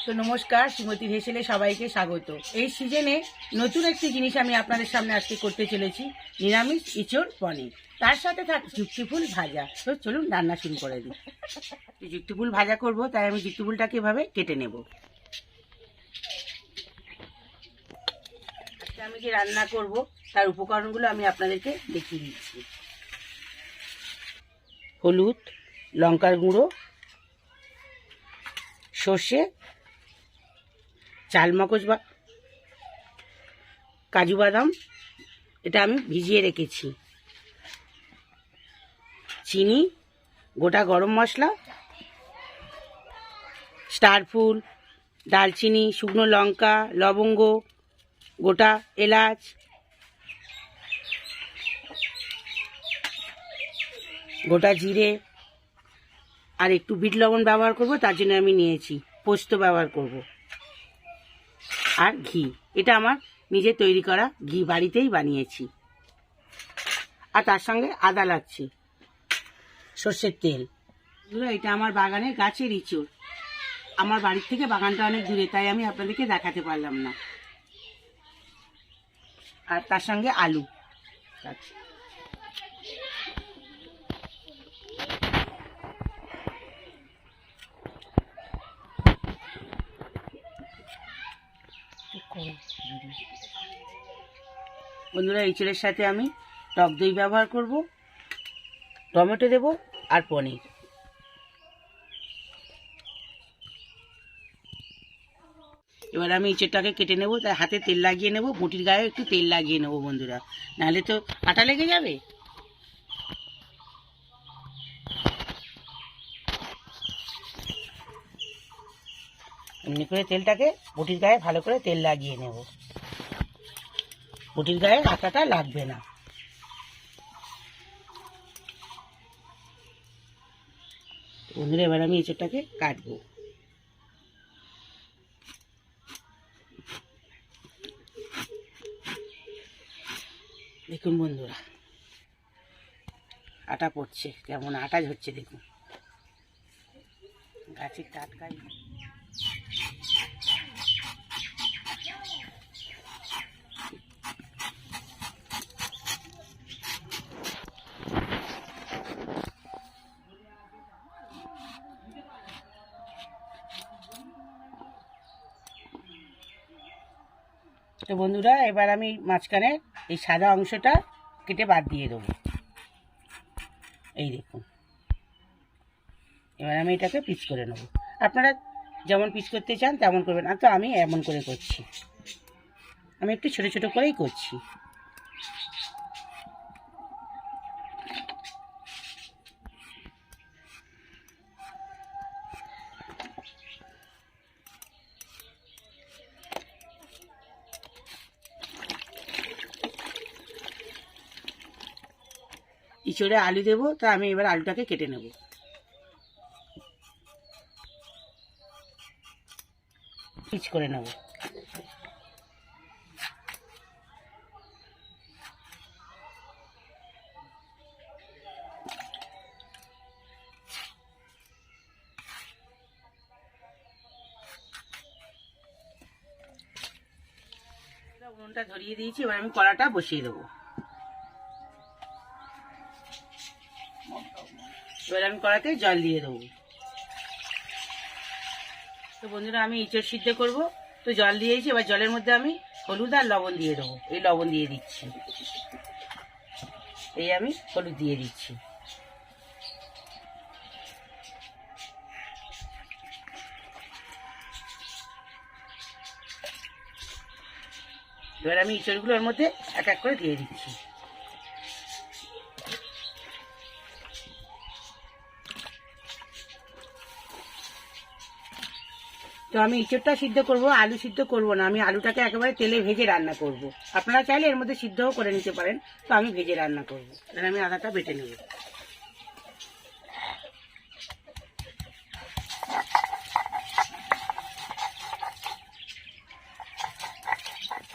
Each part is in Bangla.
তো নমস্কার, শ্রীমতীর হেসেলে সবাইকে স্বাগত। এই সিজনে নতুন একটি জিনিস আমি আপনাদের সামনে আজকে করতে চলেছি, নিরামিষ ইঁচড় পনির। তার সাথে থাকছে যুক্তি ফুল ভাজা। তো চলুন রান্না শুরু করে দিই। যুক্তি ফুল ভাজা করব, তাই আমি যুক্তি ফুলটাকে এভাবে কেটে নেব। আজকে আমি যে রান্না করব তার উপকরণগুলো আমি আপনাদেরকে দেখিয়ে দিচ্ছি। হলুদ, লঙ্কার গুঁড়ো, সর্ষে, চালমগজ বা কাজু বাদাম, এটা আমি ভিজিয়ে রেখেছি, চিনি, গোটা গরম মশলা, স্টার ফুল, দালচিনি, শুকনো লঙ্কা, লবঙ্গ, গোটা এলাচ, গোটা জিরে, আর একটু বিট লবণ ব্যবহার করব, তার জন্য আমি নিয়েছি পোস্ত ব্যবহার করব, আর ঘি। এটা আমার নিজে তৈরি করা ঘি, বাড়িতেই বানিয়েছি। আর তার সঙ্গে আদা লাগছে, সর্ষের তেল। এটা আমার বাগানের গাছের ইঁচড়। আমার বাড়ির থেকে বাগানটা অনেক দূরে, তাই আমি আপনাদেরকে দেখাতে পারলাম না। আর তার সঙ্গে আলু। বন্ধুরা, ইঁচড়ের সাথে আমি টক দই ব্যবহার করব, টমেটো দেব, আর পনির। এবার আমি ইঁচড়টাকে কেটে নেব, তাই হাতে তেল লাগিয়ে নেব, বটির গায়ে একটু তেল লাগিয়ে নেব বন্ধুরা, নাহলে তো কাঁটা লেগে যাবে। এমনি করে তেলটাকে বটির গায়ে ভালো করে তেল লাগিয়ে নেব, বটির গায়ে আটাটা লাগবে না। বন্ধুরা, এবার আমি এঁচড়টাকে কাটবো। দেখুন বন্ধুরা, আটা পড়ছে, কেমন আটা ঝরছে দেখুন, গাছের টাটকাই। তো বন্ধুরা, এবার আমি মাঝখানে এই সাদা অংশটা কেটে বাদ দিয়ে দেবো। এই দেখুন, এবার আমি এটাকে পিস করে নেব। আপনারা যেমন পিস করতে চান তেমন করবেন, আর তো আমি এমন করে করছি, আমি একটু ছোট ছোট করেই করছি। ইঁচড়ে আলু দেবো, তা আমি এবার আলুটাকে কেটে নেব। পিস করে নেব। উনুনটা ধরিয়ে দিয়েছি, এবার আমি কড়াটা বসিয়ে দেবো। এবার আমি কড়াতে জল দিয়ে দেবো। তো বন্ধুরা, আমি ইঁচড় সিদ্ধ করব, তো জল দিয়েছি। এবার জলের মধ্যে আমি হলুদ আর লবণ দিয়ে দেবো। এই লবণ দিয়ে দিচ্ছি, এই আমি হলুদ দিয়ে দিচ্ছি। এবার আমি ইঁচড়গুলোর মধ্যে এক এক করে দিয়ে দিচ্ছি। তো আমি ইঁচড়টা সিদ্ধ করব, আলু সিদ্ধ করব না। আমি আলুটাকে একেবারে তেলে ভেজে রান্না করব। আপনারা চাইলে এর মধ্যে সিদ্ধও করে নিতে পারেন, তো আমি ভেজে রান্না করব। তাহলে আমি আদাটা বেটে নেব।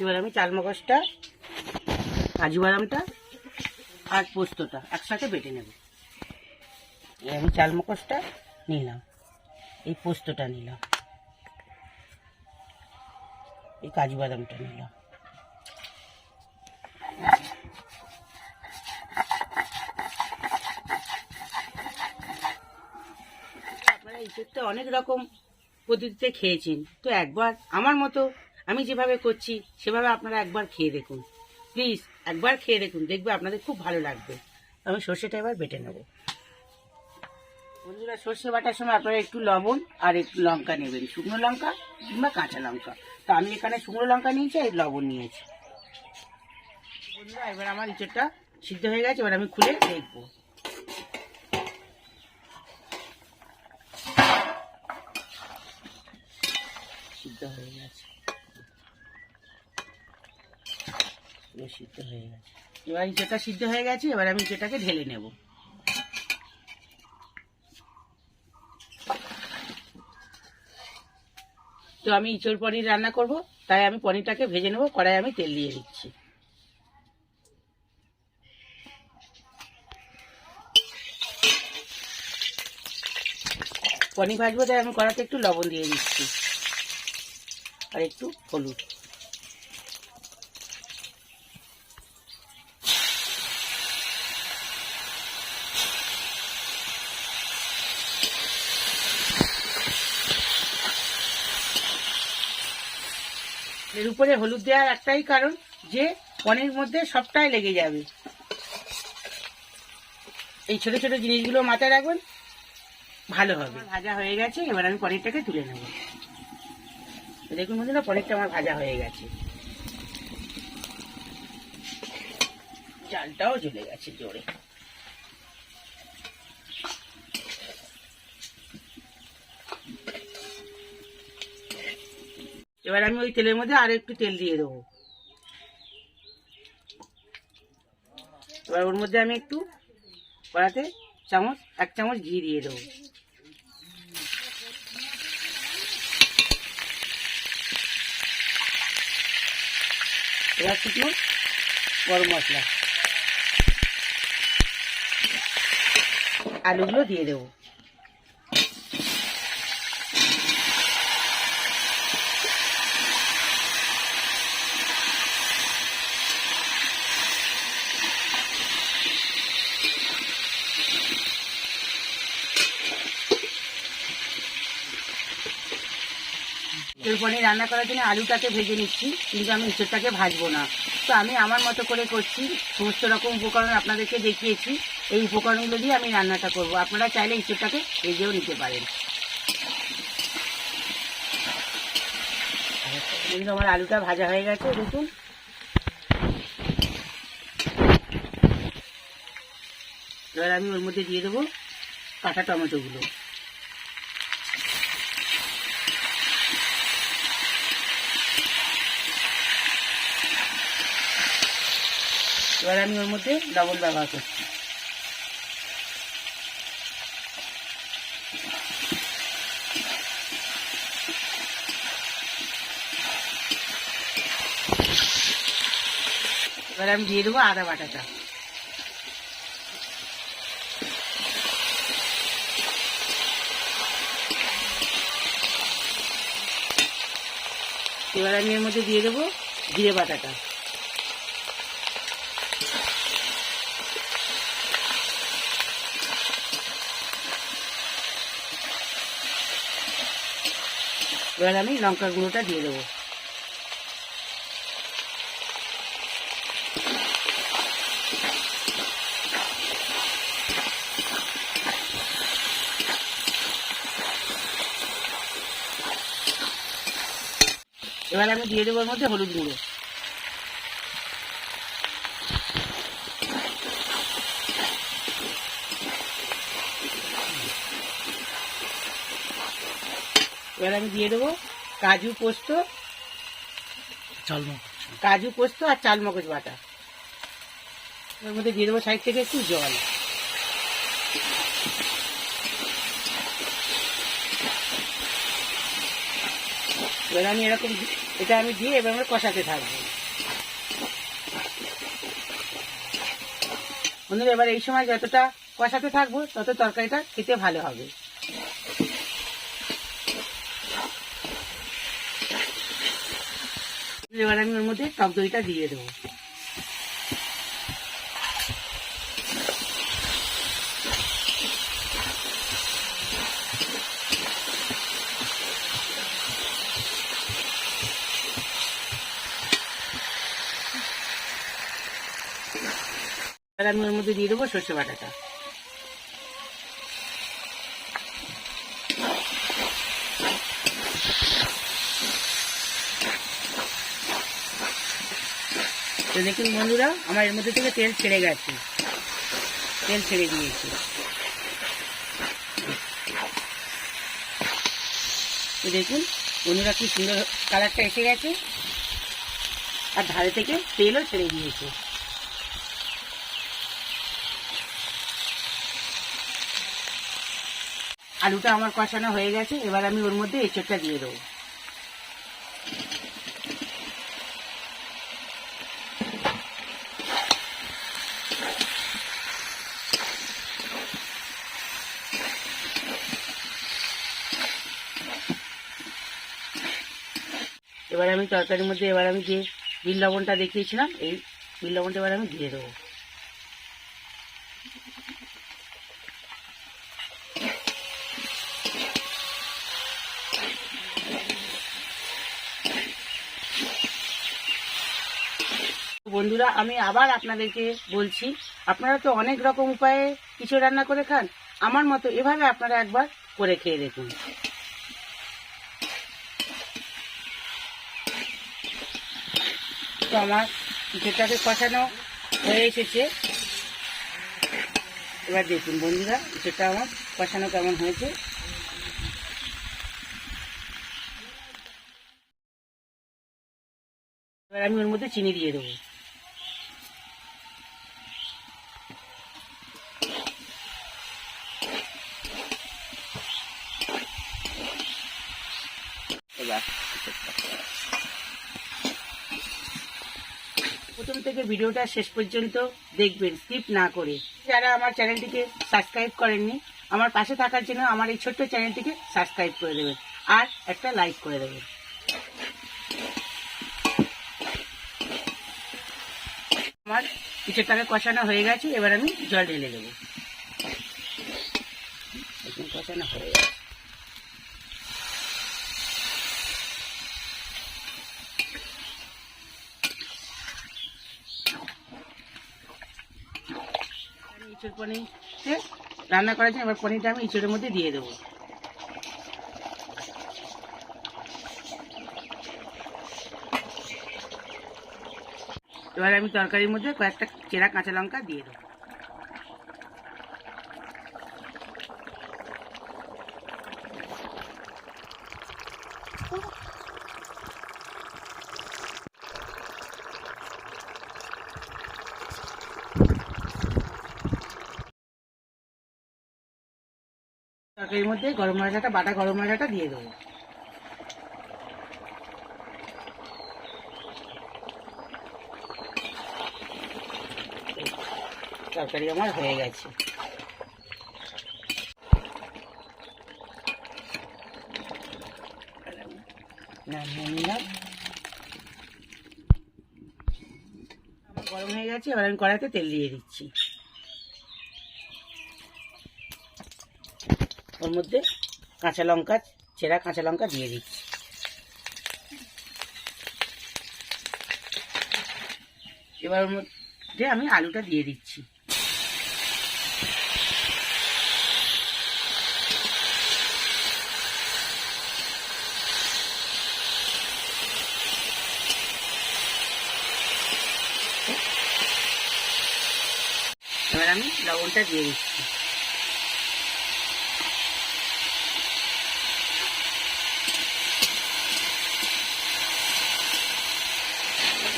এবার আমি চালমগজটা, কাজু বাদামটা আর পোস্তটা একসাথে বেটে নেব। আমি চালমগজটা নিলাম, এই পোস্তটা নিলাম, এই কাজু বাদামটা নিলাম। আপনারা ইঁচড়টা অনেক রকম পদ্ধতিতে খেয়েছেন, তো একবার আমার মতো আমি যেভাবে করছি সেভাবে আপনারা একবার খেয়ে দেখুন, প্লিজ একবার খেয়ে দেখুন, দেখবে আপনাদের খুব ভালো লাগবে। আমি সর্ষেটা এবার বেটে নেব। বন্ধুরা, সর্ষে বাটার সময় আপনারা একটু লবণ আর একটু লঙ্কা নেবেন, শুকনো লঙ্কা কিংবা কাঁচা লঙ্কা। তো আমি এখানে শুকনো লঙ্কা নিয়েছি আর লবণ নিয়েছি। বন্ধুরা, এবার আমার ইঁচড়টা সিদ্ধ হয়ে গেছে, এবার আমি খুলে দেখবো। সিদ্ধ হয়ে গেছে, সিদ্ধ হয়ে গেছে। এবার ইঁচড়টা সিদ্ধ হয়ে গেছে, এবার আমি ইঁচড়টাকে ঢেলে নেব। তো আমি ইঁচড় পনির রান্না করব, তাই আমি পনিরটাকে ভেজে নেব। কড়াই আমি তেল দিয়ে দিচ্ছি। পনির ভাজবো, তাই আমি কড়াতে একটু লবণ দিয়ে দিচ্ছি আর একটু হলুদ। এর উপরে হলুদ দেওয়ার একটাই কারণ, যে পনির মধ্যে সবটাই লেগে যাবে। এই ছোট ছোট জিনিসগুলো মাথায় রাখবেন, ভালো হবে। ভাজা হয়ে গেছে, এবার আমি পনিরটাকে তুলে নেব। দেখুন বন্ধুরা, পনিরটা আমার ভাজা হয়ে গেছে, চালটাও জ্বলে গেছে জোরে। এবার আমি ওই তেলের মধ্যে আরো একটু তেল দিয়ে দেবো। এবার ওর মধ্যে আমি একটু কড়াতে এক চামচ ঘি দিয়ে দেবো। এবার শুকনো গরম মশলা, আলুগুলো দিয়ে দেবো। পনির রান্না করার জন্য আলুটাকে ভেজে নিচ্ছি, কিন্তু আমি ইঁচড়টাকে ভাজবো না। তো আমি আমার মতো করে করছি, সমস্ত রকম উপকরণ আপনাদেরকে দেখিয়েছি। এই উপকরণগুলো দিয়ে আমি রান্নাটা করব। আপনারা চাইলে ইঁচড়টাকে ভেজেও নিতে পারেন। কিন্তু আমার আলুটা ভাজা হয়ে গেছে, দেখুন। এবার আমি ওর মধ্যে দিয়ে দেবো কাঁচা টমেটোগুলো। এবার আমি ওর মধ্যে লবণ ব্যবহার করছি। এবার আমি দিয়ে দেবো আদা বাটাটা। এবার আমি এর মধ্যে দিয়ে দেবো জিরে বাটাটা। এবার আমি লঙ্কার গুঁড়োটা দিয়ে দেবো। এবার আমি দিয়ে দেবো এর মধ্যে হলুদ গুঁড়ো। এবার আমি দিয়ে দেবো কাজু পোস্ত আর চালমগজ বাটা। এর মধ্যে দিয়ে দেবো সাইড থেকে একটু জল। এবার আমি এরকম এটা আমি দিয়ে এবার আমরা কষাতে থাকবো। বন্ধুরা, এবার এই সময় যতটা কষাতে থাকবো তত তরকারিটা খেতে ভালো হবে। এবার আমি ওর মধ্যে টক দইটা দিয়ে দেবো। এবার আমি ওর মধ্যে দিয়ে দেবো সর্ষে বাটাটা। তো দেখুন বন্ধুরা, আমার এর মধ্যে থেকে তেল ছেড়ে গেছে, তেল ছেড়ে দিয়েছে। তো দেখুন বন্ধুরা, কি সুন্দর কালারটা এসে গেছে, আর ধারে থেকে তেলও ছেড়ে দিয়েছে। আলুটা আমার কষানো হয়ে গেছে, এবার আমি ওর মধ্যে এঁচোড়টা দিয়ে দেবো। এবার আমি তরকারির মধ্যে যে বিট লবণটা দেখিয়েছিলাম, এই বিট লবণটা এবার আমি দিয়ে দেবো। বন্ধুরা, আমি আবার আপনাদেরকে বলছি, আপনারা তো অনেক রকম উপায়ে কিছু রান্না করে খান, আমার মতো এভাবে আপনারা একবার করে খেয়ে দেখুন। তো আমার ইঁচড়টাকে কষানো হয়ে এসেছে। এবার দেখুন বন্ধুরা, ইঁচড়টা আমার কষানো কেমন হয়েছে। এবার আমি ওর মধ্যে চিনি দিয়ে দেবো। প্রথম থেকে ভিডিওটা শেষ পর্যন্ত দেখবেন, স্কিপ না করে। যারা আমার চ্যানেলটিকে সাবস্ক্রাইব করেননি, আমার পাশে থাকার জন্য আমার এই ছোট্ট চ্যানেলটিকে সাবস্ক্রাইব করে দেবেন আর একটা লাইক করে দেবেন। আমার ইঁচড়টাকে কষানো হয়ে গেছে, এবার আমি জল ঢেলে দেবো। কষানো হয়ে গেছে। ইঁচড় পনিরকে রান্না করার জন্য এবার পনিরটা আমি ইঁচড়ের মধ্যে দিয়ে দেবো। এবার আমি তরকারির মধ্যে কয়েকটা চেরা কাঁচা লঙ্কা দিয়ে দেবো। তরকারির মধ্যে গরম মশলাটা, বাটা গরম মশলাটা দিয়ে দেবো। তরকারি আমার হয়ে গেছে। নামিয়ে নিলাম। আমার গরম হয়ে গেছে, এবার আমি কড়াইতে তেল দিয়ে দিচ্ছি। ওর মধ্যে কাঁচা লঙ্কা, চেরা কাঁচা লঙ্কা দিয়ে দিচ্ছি। এবার ওর মধ্যে আমি আলুটা দিয়ে দিচ্ছি। এবার আমি লবণটা দিয়ে দিচ্ছি।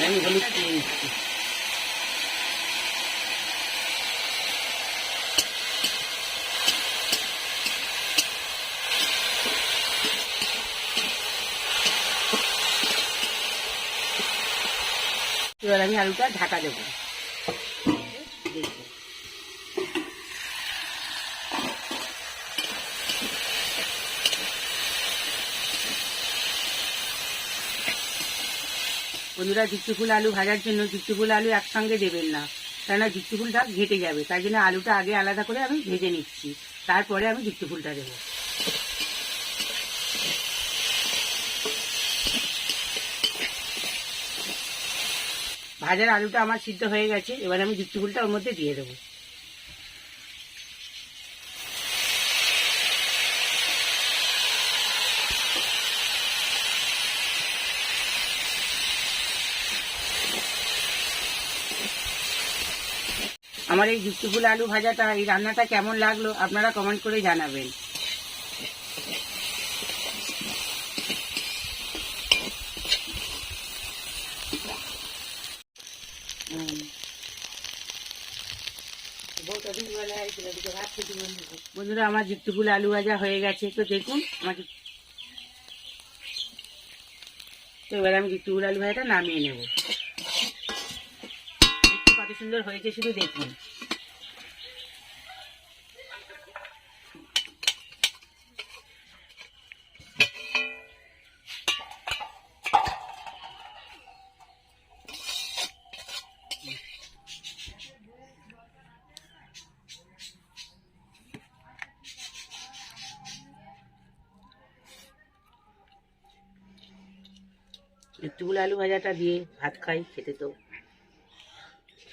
আমি হলুদ দিয়ে দিচ্ছি। এবার আমি আলুটা ঢাকা দেবো। বন্ধুরা, যুক্তি ফুল আলু ভাজার জন্য যুক্তি ফুল আলু একসঙ্গে দেবেন না, কেননা যুক্তি ফুলটা ঘেটে যাবে। তাই জন্য আলুটা আগে আলাদা করে আমি ভেজে নিচ্ছি, তারপরে আমি যুক্তি ফুলটা দেবো। ভাজার আলুটা আমার সিদ্ধ হয়ে গেছে, এবার আমি যুক্তি ফুলটা ওর মধ্যে দিয়ে দেবো। আমার এই যুক্তি ফুল আলু ভাজাটা, এই রান্নাটা কেমন লাগলো আপনারা কমেন্ট করে জানাবেন। বন্ধুরা, আমার যুক্তি ফুল আলু ভাজা হয়ে গেছে, তো দেখুন আমার। তো এবার আমি যুক্তি ফুল আলু ভাজাটা নামিয়ে নেব। কত সুন্দর হয়েছে শুধু দেখুন। যুক্তিফুল আলু ভাজাটা দিয়ে ভাত খাই, খেতে তো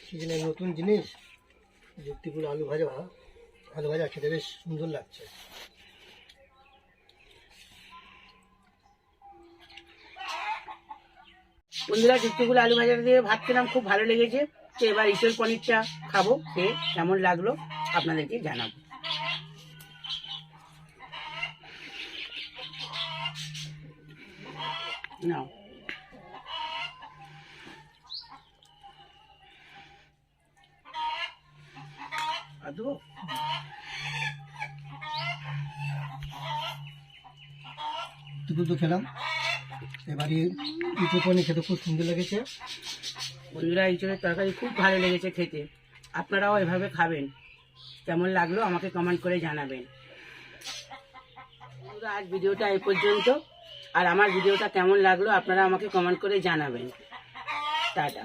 সিজনের নতুন জিনিস। যুক্তিফুল আলু ভাজা খেতে বেশ সুন্দর লাগছে। বন্ধুরা, যুক্তিফুল আলু ভাজাটা দিয়ে ভাত খেলাম, খুব ভালো লেগেছে। তো এবার ইঁচড় পনিরটা খাবো, খেয়ে কেমন লাগলো আপনাদেরকে জানাবো। নাও, আদৌ দুপুর তো খেলাম, এবারে ইঁচড় পনির খেতে খুব সুন্দর লেগেছে। বন্ধুরা, ইঁচড়ের তরকারি খুব ভালো লেগেছে খেতে। আপনারাও এভাবে খাবেন, কেমন লাগলো আমাকে কমেন্ট করে জানাবেন। বন্ধুরা, আজ ভিডিওটা এই পর্যন্ত। আর আমার ভিডিওটা কেমন লাগলো আপনারা আমাকে কমেন্ট করে জানাবেন। টাটা।